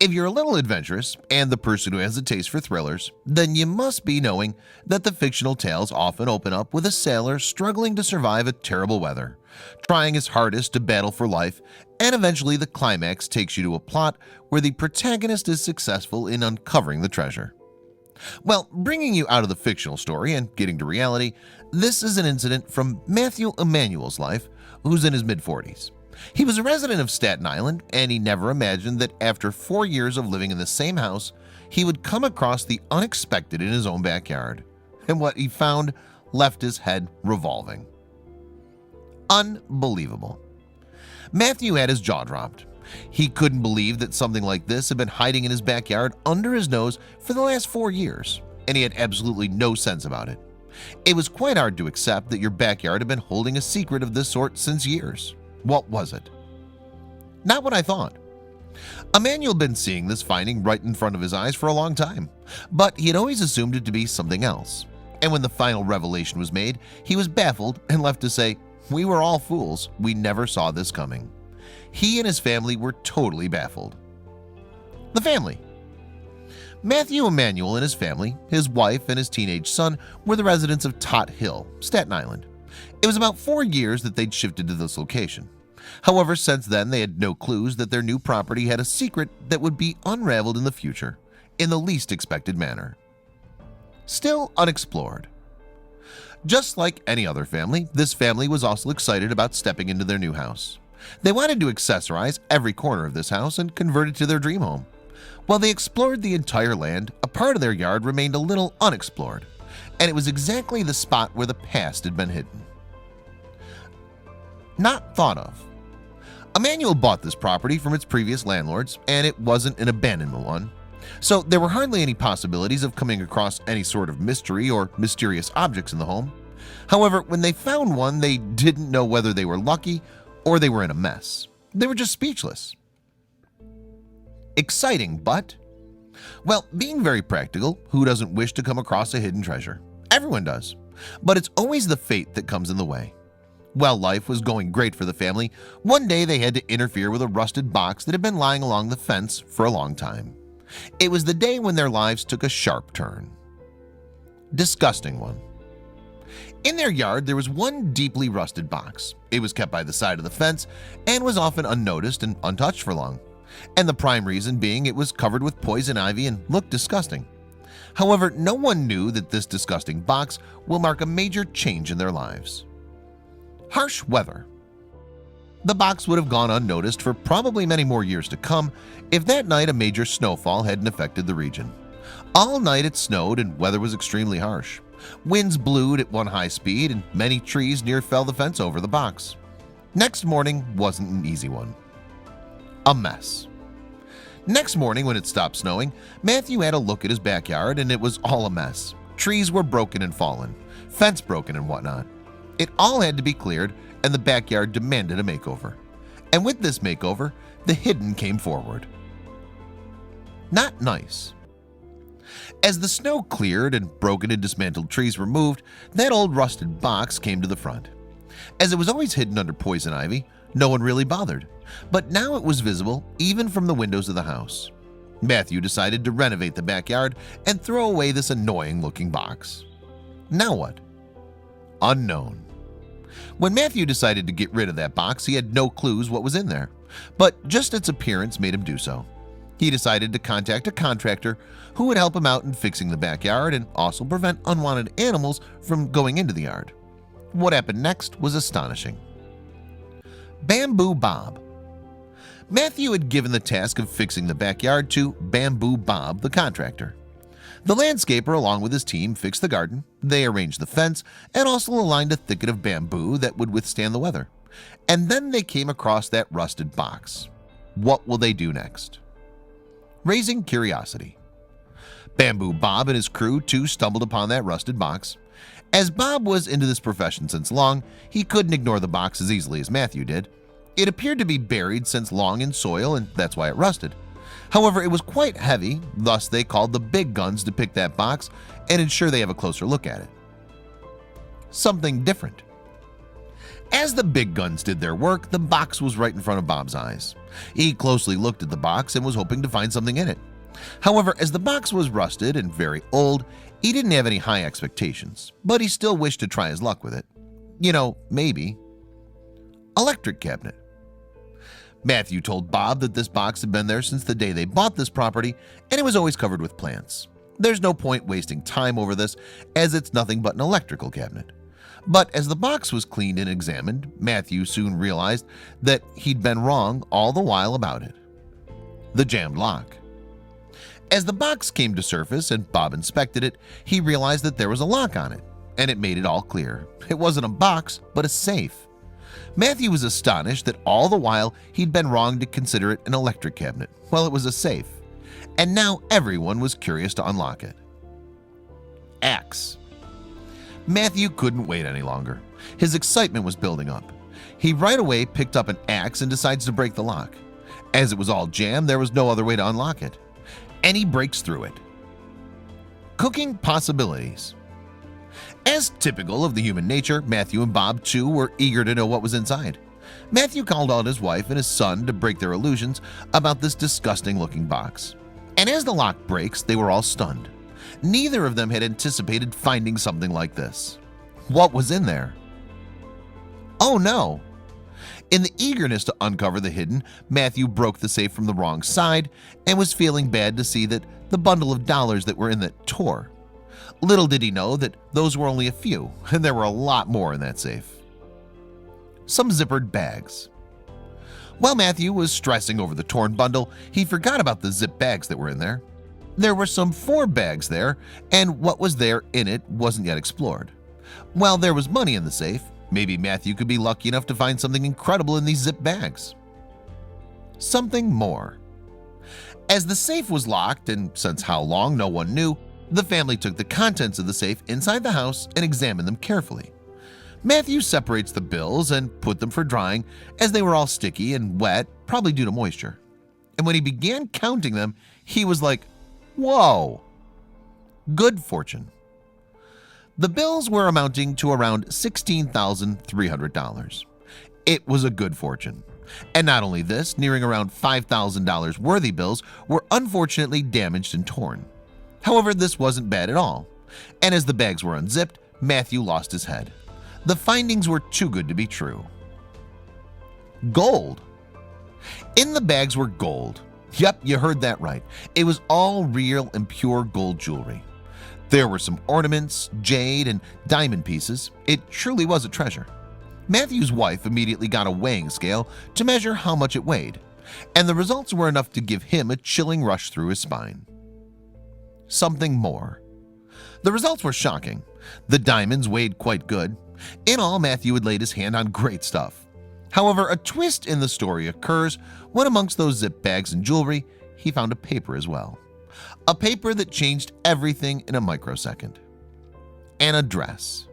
If you're a little adventurous and the person who has a taste for thrillers, then you must be knowing that the fictional tales often open up with a sailor struggling to survive a terrible weather, trying his hardest to battle for life, and eventually the climax takes you to a plot where the protagonist is successful in uncovering the treasure. Well, bringing you out of the fictional story and getting to reality, this is an incident from Matthew Emanuel's life, who's in his mid-40s. He was a resident of Staten Island, and he never imagined that after 4 years of living in the same house, he would come across the unexpected in his own backyard. And what he found left his head revolving. Unbelievable. Matthew had his jaw dropped. He couldn't believe that something like this had been hiding in his backyard under his nose for the last 4 years, and he had absolutely no sense about it. It was quite hard to accept that your backyard had been holding a secret of this sort since years. What was it? Not what I thought. Emanuel had been seeing this finding right in front of his eyes for a long time, but he had always assumed it to be something else. And when the final revelation was made, he was baffled and left to say, "We were all fools. We never saw this coming." He and his family were totally baffled. The family. Matthew Emanuel and his family, his wife and his teenage son, were the residents of Tot Hill, Staten Island. It was about 4 years that they'd shifted to this location. However, since then they had no clues that their new property had a secret that would be unraveled in the future, in the least expected manner. Still unexplored. Just like any other family, this family was also excited about stepping into their new house. They wanted to accessorize every corner of this house and convert it to their dream home. While they explored the entire land, a part of their yard remained a little unexplored, and it was exactly the spot where the past had been hidden. Not thought of. Emanuel bought this property from its previous landlords, and it wasn't an abandonment one, so there were hardly any possibilities of coming across any sort of mystery or mysterious objects in the home. However, when they found one, they didn't know whether they were lucky or they were in a mess. They were just speechless. Exciting, but, well, being very practical, who doesn't wish to come across a hidden treasure? Everyone does, but it's always the fate that comes in the way. While life was going great for the family, one day they had to interfere with a rusted box that had been lying along the fence for a long time. It was the day when their lives took a sharp turn. Disgusting one. In their yard there was one deeply rusted box. It was kept by the side of the fence and was often unnoticed and untouched for long, and the prime reason being it was covered with poison ivy and looked disgusting. However, no one knew that this disgusting box will mark a major change in their lives. Harsh weather. The box would have gone unnoticed for probably many more years to come if that night a major snowfall hadn't affected the region. All night it snowed and weather was extremely harsh. Winds blew at one high speed and many trees near fell the fence over the box. Next morning wasn't an easy one. A mess. Next morning when it stopped snowing, Matthew had a look at his backyard and it was all a mess. Trees were broken and fallen, fence broken and whatnot. It all had to be cleared and the backyard demanded a makeover. And with this makeover, the hidden came forward. Not nice. As the snow cleared and broken and dismantled trees were moved, that old rusted box came to the front. As it was always hidden under poison ivy, no one really bothered, but now it was visible even from the windows of the house. Matthew decided to renovate the backyard and throw away this annoying looking box. Now what? Unknown. When Matthew decided to get rid of that box, he had no clues what was in there, but just its appearance made him do so. He decided to contact a contractor who would help him out in fixing the backyard and also prevent unwanted animals from going into the yard. What happened next was astonishing. Bamboo Bob. Matthew had given the task of fixing the backyard to Bamboo Bob, the contractor. The landscaper, along with his team, fixed the garden. They arranged the fence and also aligned a thicket of bamboo that would withstand the weather. And then they came across that rusted box. What will they do next? Raising curiosity. Bamboo Bob and his crew too stumbled upon that rusted box. As Bob was into this profession since long, he couldn't ignore the box as easily as Matthew did. It appeared to be buried since long in soil, and that's why it rusted. However, it was quite heavy, thus they called the big guns to pick that box and ensure they have a closer look at it. Something different. As the big guns did their work, the box was right in front of Bob's eyes. He closely looked at the box and was hoping to find something in it. However, as the box was rusted and very old, he didn't have any high expectations, but he still wished to try his luck with it. Maybe. Electric cabinet. Matthew told Bob that this box had been there since the day they bought this property, and it was always covered with plants. There's no point wasting time over this, as it's nothing but an electrical cabinet. But as the box was cleaned and examined, Matthew soon realized that he'd been wrong all the while about it. The jammed lock. As the box came to surface and Bob inspected it, he realized that there was a lock on it, and it made it all clear. It wasn't a box, but a safe. Matthew was astonished that all the while he'd been wrong to consider it an electric cabinet. Well, it was a safe, and now everyone was curious to unlock it. Axe. Matthew couldn't wait any longer. His excitement was building up. He right away picked up an axe and decides to break the lock. As it was all jammed, there was no other way to unlock it, and he breaks through it. Cooking possibilities. As typical of the human nature, Matthew and Bob too were eager to know what was inside. Matthew called out his wife and his son to break their illusions about this disgusting looking box. And as the lock breaks, they were all stunned. Neither of them had anticipated finding something like this. What was in there? Oh no! In the eagerness to uncover the hidden, Matthew broke the safe from the wrong side and was feeling bad to see that the bundle of dollars that were in it tore. Little did he know that those were only a few, and there were a lot more in that safe. Some zippered bags. While Matthew was stressing over the torn bundle, he forgot about the zip bags that were in there. There were some 4 bags there, and what was there in it wasn't yet explored. While there was money in the safe, maybe Matthew could be lucky enough to find something incredible in these zip bags. Something more. As the safe was locked, and since how long no one knew, the family took the contents of the safe inside the house and examined them carefully. Matthew separates the bills and put them for drying, as they were all sticky and wet, probably due to moisture. And when he began counting them, he was like, whoa! Good fortune. The bills were amounting to around $16,300. It was a good fortune. And not only this, nearing around $5,000 worthy bills were unfortunately damaged and torn. However, this wasn't bad at all, and as the bags were unzipped, Matthew lost his head. The findings were too good to be true. Gold. In the bags were gold. Yep, you heard that right. It was all real and pure gold jewelry. There were some ornaments, jade, and diamond pieces. It truly was a treasure. Matthew's wife immediately got a weighing scale to measure how much it weighed, and the results were enough to give him a chilling rush through his spine. Something more. The results were shocking. The diamonds weighed quite good. In all, Matthew had laid his hand on great stuff. However, a twist in the story occurs when amongst those zip bags and jewelry, he found a paper as well. A paper that changed everything in a microsecond. An address.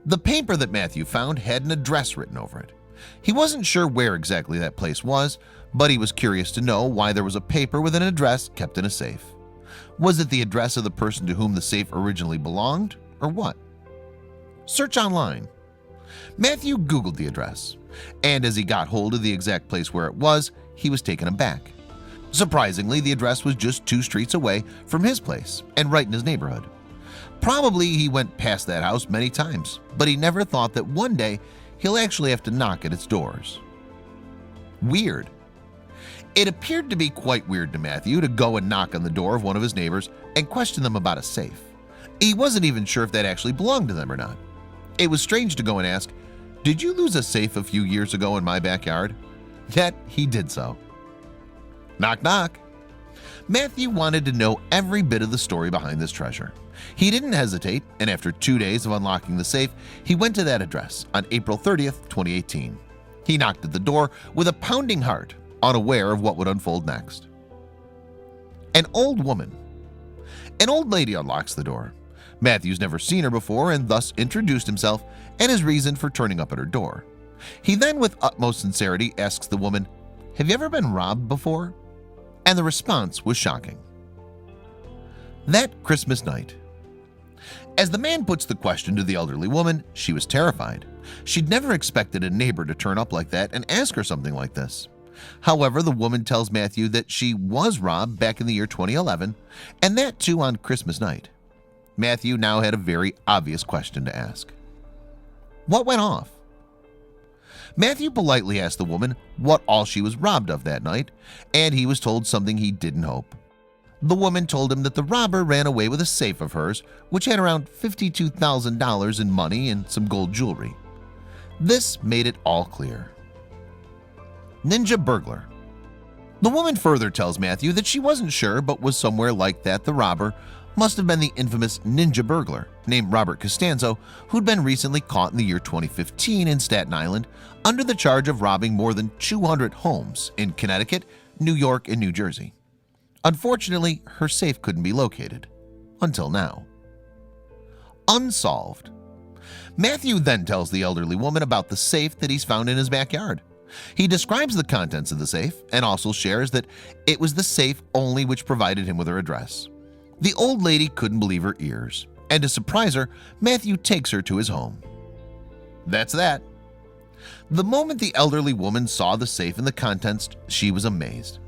The paper that Matthew found had an address written over it. He wasn't sure where exactly that place was, but he was curious to know why there was a paper with an address kept in a safe. Was it the address of the person to whom the safe originally belonged, or what? Search online. Matthew Googled the address, and as he got hold of the exact place where it was, he was taken aback. Surprisingly, the address was just 2 streets away from his place and right in his neighborhood. Probably he went past that house many times, but he never thought that one day he'll actually have to knock at its doors. Weird. It appeared to be quite weird to Matthew to go and knock on the door of one of his neighbors and question them about a safe. He wasn't even sure if that actually belonged to them or not. It was strange to go and ask, "Did you lose a safe a few years ago in my backyard?" Yet he did so. Knock, knock. Matthew wanted to know every bit of the story behind this treasure. He didn't hesitate, and after 2 days of unlocking the safe, he went to that address on April 30th, 2018. He knocked at the door with a pounding heart, unaware of what would unfold next. An old woman. An old lady unlocks the door. Matthew's never seen her before and thus introduced himself and his reason for turning up at her door. He then, with utmost sincerity, asks the woman, "Have you ever been robbed before?" And the response was shocking. That Christmas night. As the man puts the question to the elderly woman, she was terrified. She'd never expected a neighbor to turn up like that and ask her something like this. However, the woman tells Matthew that she was robbed back in the year 2011, and that too on Christmas night. Matthew now had a very obvious question to ask. What went off? Matthew politely asked the woman what all she was robbed of that night, and he was told something he didn't hope. The woman told him that the robber ran away with a safe of hers, which had around $52,000 in money and some gold jewelry. This made it all clear. Ninja burglar. The woman further tells Matthew that she wasn't sure, but was somewhere like that the robber must have been the infamous ninja burglar named Robert Costanzo, who'd been recently caught in the year 2015 in Staten Island under the charge of robbing more than 200 homes in Connecticut, New York, and New Jersey. Unfortunately, her safe couldn't be located until now. Unsolved. Matthew then tells the elderly woman about the safe that he's found in his backyard. He describes the contents of the safe and also shares that it was the safe only which provided him with her address. The old lady couldn't believe her ears, and to surprise her, Matthew takes her to his home. That's that. The moment the elderly woman saw the safe and the contents, she was amazed.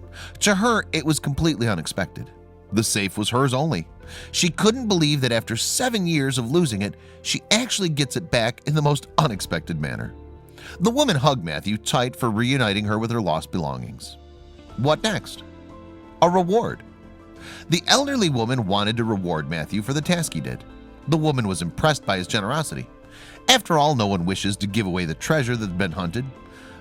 To her, it was completely unexpected. The safe was hers only. She couldn't believe that after 7 years of losing it, she actually gets it back in the most unexpected manner. The woman hugged Matthew tight for reuniting her with her lost belongings. What next? A reward. The elderly woman wanted to reward Matthew for the task he did. The woman was impressed by his generosity. After all, no one wishes to give away the treasure that had been hunted.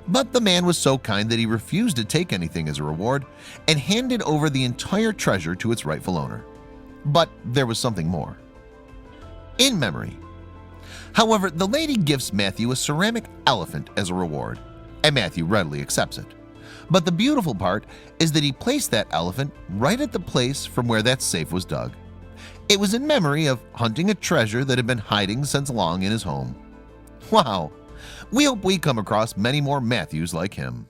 But the man was so kind that he refused to take anything as a reward and handed over the entire treasure to its rightful owner. But there was something more. In memory. However, the lady gives Matthew a ceramic elephant as a reward, and Matthew readily accepts it. But the beautiful part is that he placed that elephant right at the place from where that safe was dug. It was in memory of hunting a treasure that had been hiding since long in his home. Wow! We hope we come across many more Matthews like him.